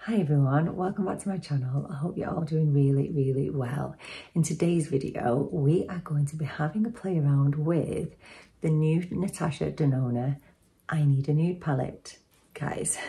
Hi everyone, welcome back to my channel. I hope you're all doing really well. In today's video, we are going to be having a play around with the new NATASHA DENONA I Need a Nude palette. Guys,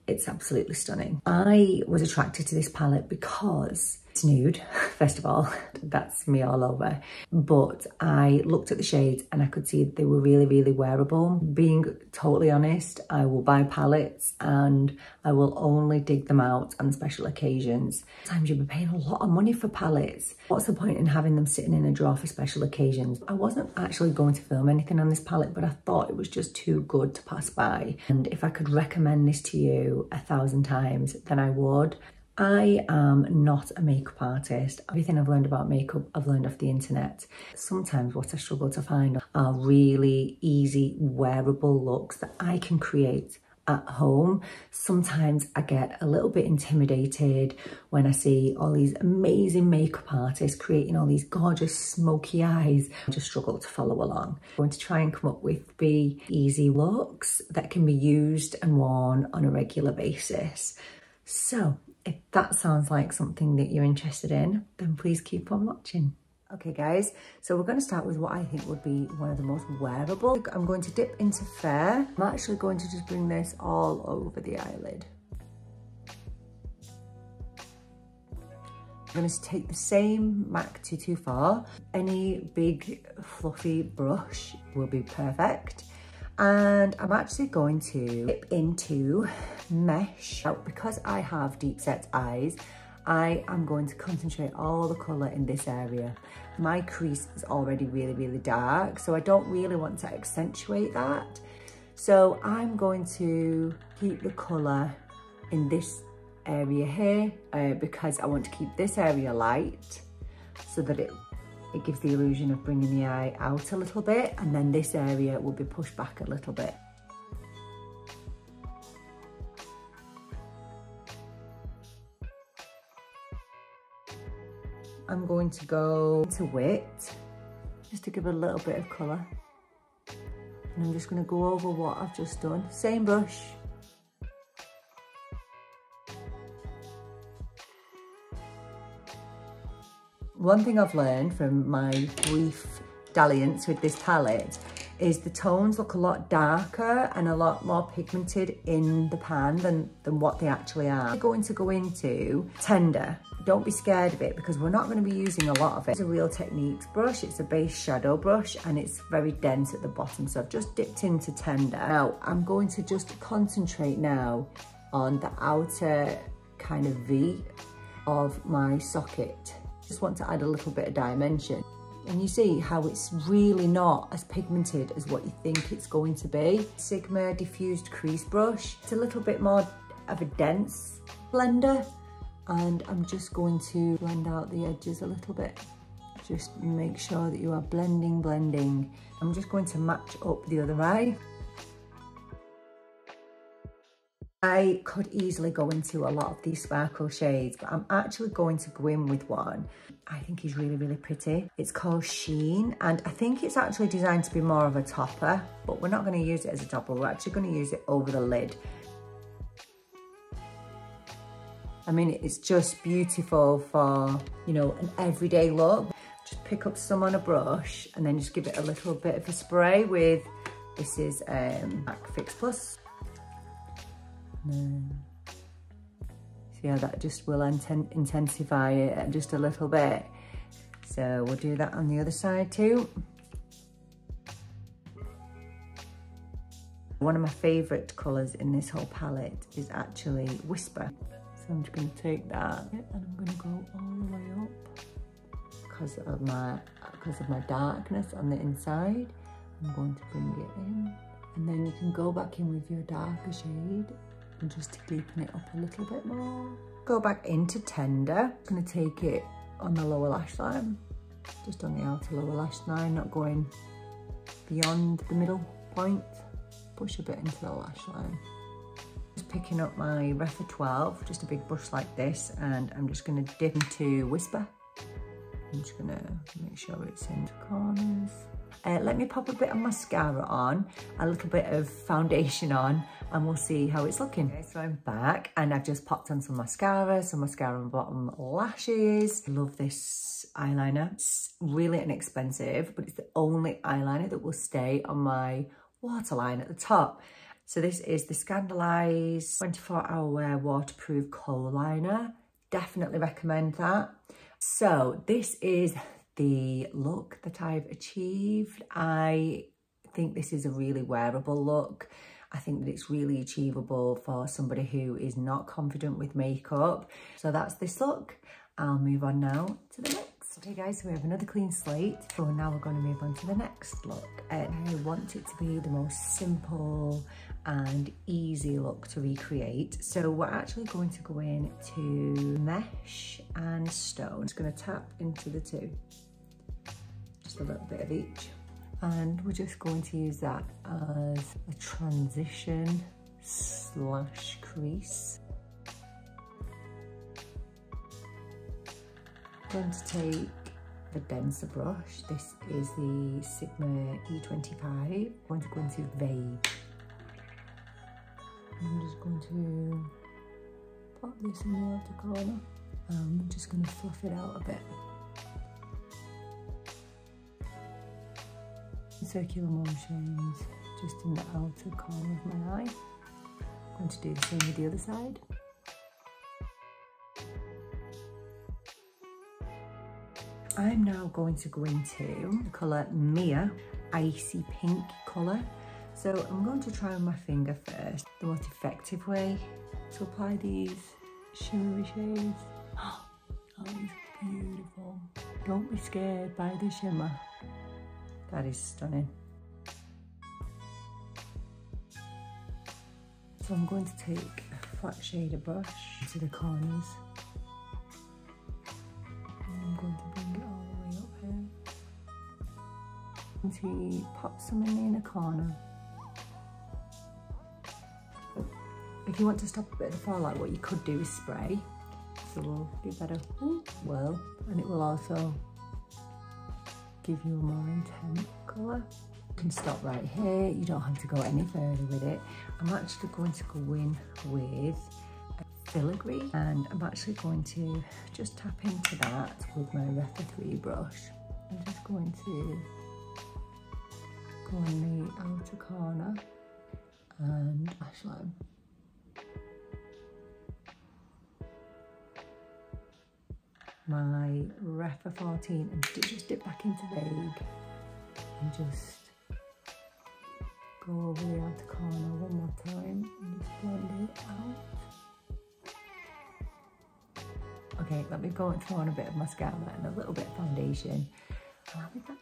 it's absolutely stunning. I was attracted to this palette because it's nude, first of all, that's me all over. But I looked at the shades and I could see they were really wearable. Being totally honest, I will buy palettes and I will only dig them out on special occasions. Sometimes you'll be paying a lot of money for palettes. What's the point in having them sitting in a drawer for special occasions? I wasn't actually going to film anything on this palette, but I thought it was just too good to pass by. And if I could recommend this to you 1,000 times, then I would. I am not a makeup artist. Everything I've learned about makeup, I've learned off the internet. Sometimes what I struggle to find are really easy, wearable looks that I can create at home. Sometimes I get a little bit intimidated when I see all these amazing makeup artists creating all these gorgeous smoky eyes. I just struggle to follow along. I'm going to try and come up with 3 easy looks that can be used and worn on a regular basis. So if that sounds like something that you're interested in, then please keep on watching. Okay guys, so we're going to start with what I think would be one of the most wearable. I'm going to dip into Fair. I'm actually going to just bring this all over the eyelid. I'm going to take the same MAC 224. Any big fluffy brush will be perfect. And I'm actually going to dip into Mesh. Now, because I have deep set eyes, I am going to concentrate all the colour in this area. My crease is already really dark, so I don't really want to accentuate that. So I'm going to keep the colour in this area here because I want to keep this area light so that it gives the illusion of bringing the eye out a little bit, and then this area will be pushed back a little bit. I'm going to go to Wit, just to give a little bit of colour. And I'm just going to go over what I've just done. Same brush. One thing I've learned from my brief dalliance with this palette is the tones look a lot darker and a lot more pigmented in the pan than what they actually are. I'm going to go into Tender. Don't be scared of it because we're not going to be using a lot of it. It's a Real Techniques brush. It's a base shadow brush and it's very dense at the bottom. So I've just dipped into Tender. Now I'm going to just concentrate now on the outer kind of V of my socket. Just want to add a little bit of dimension. And you see how it's really not as pigmented as what you think it's going to be. Sigma diffused crease brush. It's a little bit more of a dense blender. And I'm just going to blend out the edges a little bit. Just make sure that you are blending. I'm just going to match up the other eye. I could easily go into a lot of these sparkle shades, but I'm actually going to go in with one I think is really pretty. It's called Sheen, and I think it's actually designed to be more of a topper, but we're not going to use it as a topper. We're actually going to use it over the lid. I mean, it's just beautiful for, you know, an everyday look. Just pick up some on a brush and then just give it a little bit of a spray with, this is MAC Fix Plus. See how that just will intensify it just a little bit. So we'll do that on the other side too. One of my favourite colours in this whole palette is actually Whisper. So I'm just going to take that and I'm going to go all the way up because of my darkness on the inside. I'm going to bring it in, and then you can go back in with your darker shade and just to deepen it up a little bit more. Go back into Tender. I'm going to take it on the lower lash line, just on the outer lower lash line, not going beyond the middle point. Push a bit into the lash line. Just picking up my Refa 12, just a big brush like this, and I'm just going to dip into Whisper. I'm just going to make sure it's into corners. Let me pop a bit of mascara on, a little bit of foundation on, and we'll see how it's looking. Okay, so I'm back and I've just popped on some mascara on bottom lashes. Love this eyeliner. It's really inexpensive, but it's the only eyeliner that will stay on my waterline at the top. So this is the Scandaleyes 24-hour wear waterproof Kohl liner. Definitely recommend that. So this is the look that I've achieved. I think this is a really wearable look. I think that it's really achievable for somebody who is not confident with makeup. So that's this look. I'll move on now to the next. Okay guys, so we have another clean slate. So now we're going to move on to the next look. I want it to be the most simple and easy look to recreate. So we're actually going to go in to mesh and stone. Just going to tap into the two. Just a little bit of each. And we're just going to use that as a transition / crease. I'm going to take the denser brush. This is the Sigma E25. I'm going to go into Vague. I'm just going to pop this in the outer corner. I'm just going to fluff it out a bit. Circular motions just in the outer corner of my eye. I'm going to do the same with the other side. I'm now going to go into the colour Mia Icy Pink colour. So I'm going to try on my finger first, the most effective way to apply these shimmery shades. Oh, that is beautiful. Don't be scared by the shimmer. That is stunning. So I'm going to take a flat shader brush to the corners. And I'm going to bring it all the way up here. I'm going to pop some in the inner corner. If you want to stop a bit of the fallout, what you could do is spray. So we'll do better. Well, and it will also give you a more intense colour. You can stop right here, you don't have to go any further with it. I'm actually going to go in with a filigree, and I'm actually going to just tap into that with my Refa 3 brush. I'm just going to go in the outer corner and ashline. My Refa 14 and just dip back into Vague and just go over the outer corner one more time and just blend it out. Okay, let me go and throw on a bit of mascara and a little bit of foundation, and I'll be back.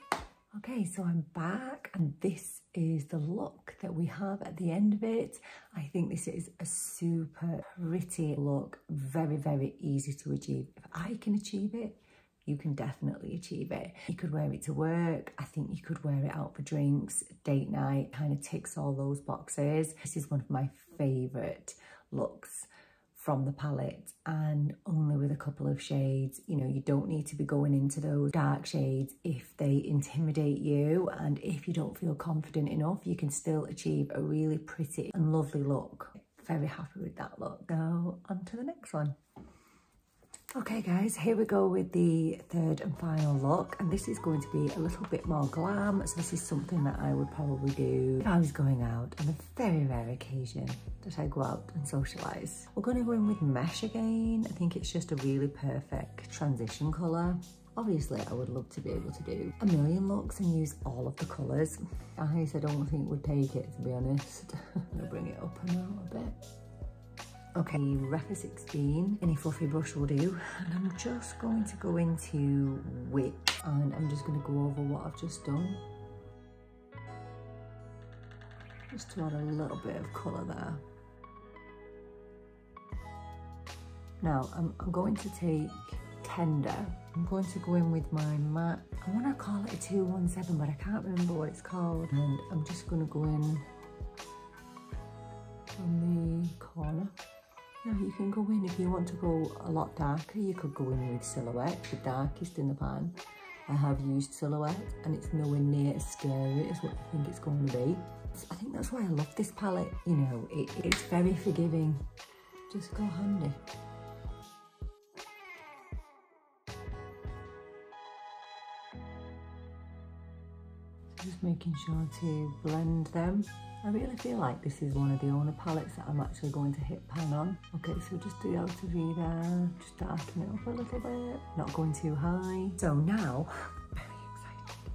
Okay, so I'm back and this is the look that we have at the end of it. I think this is a super pretty look, very, very easy to achieve. If I can achieve it, you can definitely achieve it. You could wear it to work. I think you could wear it out for drinks, date night, kind of ticks all those boxes. This is one of my favorite looks from the palette, and only with a couple of shades. You know, you don't need to be going into those dark shades if they intimidate you, and if you don't feel confident enough, you can still achieve a really pretty and lovely look. Very happy with that look. So on to the next one. Okay guys, here we go with the third and final look, and this is going to be a little bit more glam. So this is something that I would probably do if I was going out on a very rare occasion that I go out and socialise. We're going to go in with mesh again. I think it's just a really perfect transition colour. Obviously, I would love to be able to do a million looks and use all of the colours. Eyes, I don't think would take it, to be honest. I'm going to bring it up and out a bit. Okay, Refa 16, any fluffy brush will do. And I'm just going to go into Wit, and I'm just going to go over what I've just done. Just to add a little bit of colour there. Now, I'm going to take Tender. I'm going to go in with my matte, I want to call it a 217, but I can't remember what it's called. And I'm just going to go in on the corner. Now you can go in, if you want to go a lot darker, you could go in with Silhouette, the darkest in the pan. I have used Silhouette and it's nowhere near as scary as what I think it's going to be. I think that's why I love this palette, you know, it's very forgiving. Just go handy. Just making sure to blend them. I really feel like this is one of the only palettes that I'm actually going to hit pan on. Okay, so just the outer V there, just darken it up a little bit, not going too high. So now, I'm very excited.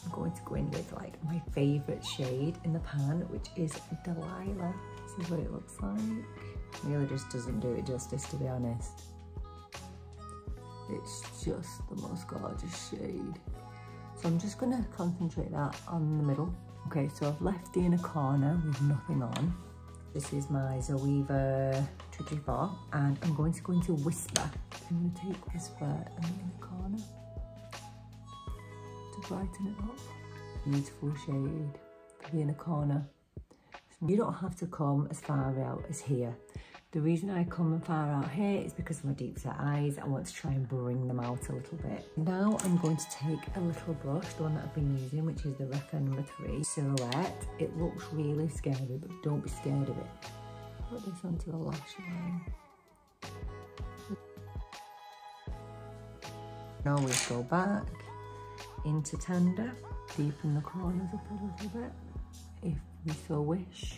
I'm going to go in with like my favourite shade in the pan, which is Delilah. This is what it looks like. It really just doesn't do it justice, to be honest. It's just the most gorgeous shade. So I'm just gonna concentrate that on the middle. Okay, so I've left the inner corner with nothing on. This is my Zoeva Triclone, and I'm going to go into Whisper. I'm gonna take Whisper in the inner corner to brighten it up. Beautiful shade for the inner corner. You don't have to come as far out as here. The reason I come far out here is because of my deep set eyes. I want to try and bring them out a little bit. Now I'm going to take a little brush, the one that I've been using, which is the Recca number 3 Silhouette. It looks really scary, but don't be scared of it. Put this onto the lash line. Now we go back into Tender, deepen the corners up a little bit, if we so wish.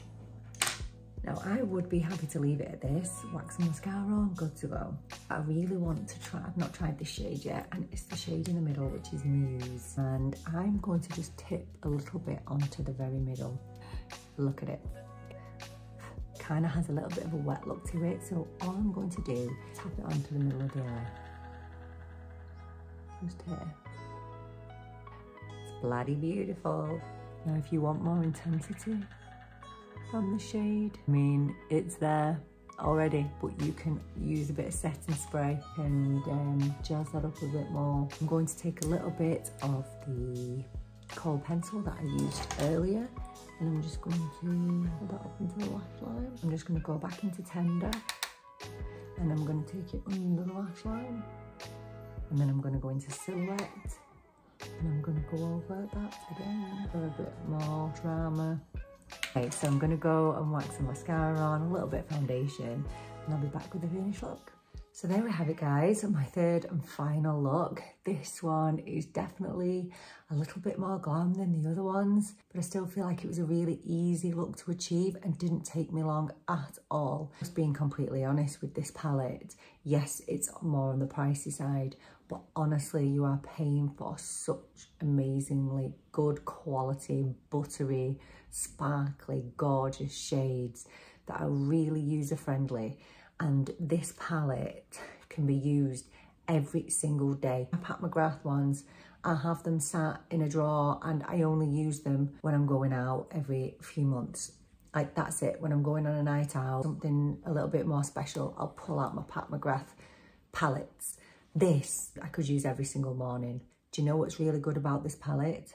Now I would be happy to leave it at this, wax and mascara on, good to go. I really want to try, I've not tried this shade yet, and it's the shade in the middle, which is Muse. And I'm going to just tip a little bit onto the very middle. Look at it. Kind of has a little bit of a wet look to it, so all I'm going to do is tap it onto the middle of the eye. Just here. It's bloody beautiful. Now if you want more intensity from the shade, I mean, it's there already, but you can use a bit of setting spray and jazz that up a bit more. I'm going to take a little bit of the Kohl pencil that I used earlier, and I'm just going to put that up into the lash line. I'm just going to go back into Tender, and I'm going to take it under the lash line, and then I'm going to go into Silhouette, and I'm going to go over that again for a bit more drama. Okay, so I'm going to go and wax some mascara on, a little bit of foundation, and I'll be back with the finished look. So there we have it, guys, my third and final look. This one is definitely a little bit more glam than the other ones, but I still feel like it was a really easy look to achieve and didn't take me long at all. Just being completely honest with this palette, yes, it's more on the pricey side, but honestly, you are paying for such amazingly good quality, buttery, sparkly, gorgeous shades that are really user-friendly. And this palette can be used every single day. My Pat McGrath ones, I have them sat in a drawer and I only use them when I'm going out every few months. Like, that's it. When I'm going on a night out, something a little bit more special, I'll pull out my Pat McGrath palettes. This I could use every single morning. Do you know what's really good about this palette?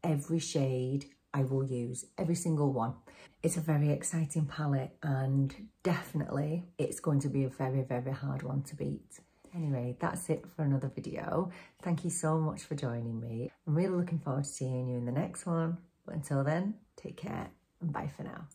Every shade I will use, every single one. It's a very exciting palette, and definitely it's going to be a very, very hard one to beat. Anyway, that's it for another video. Thank you so much for joining me. I'm really looking forward to seeing you in the next one. But until then, take care and bye for now.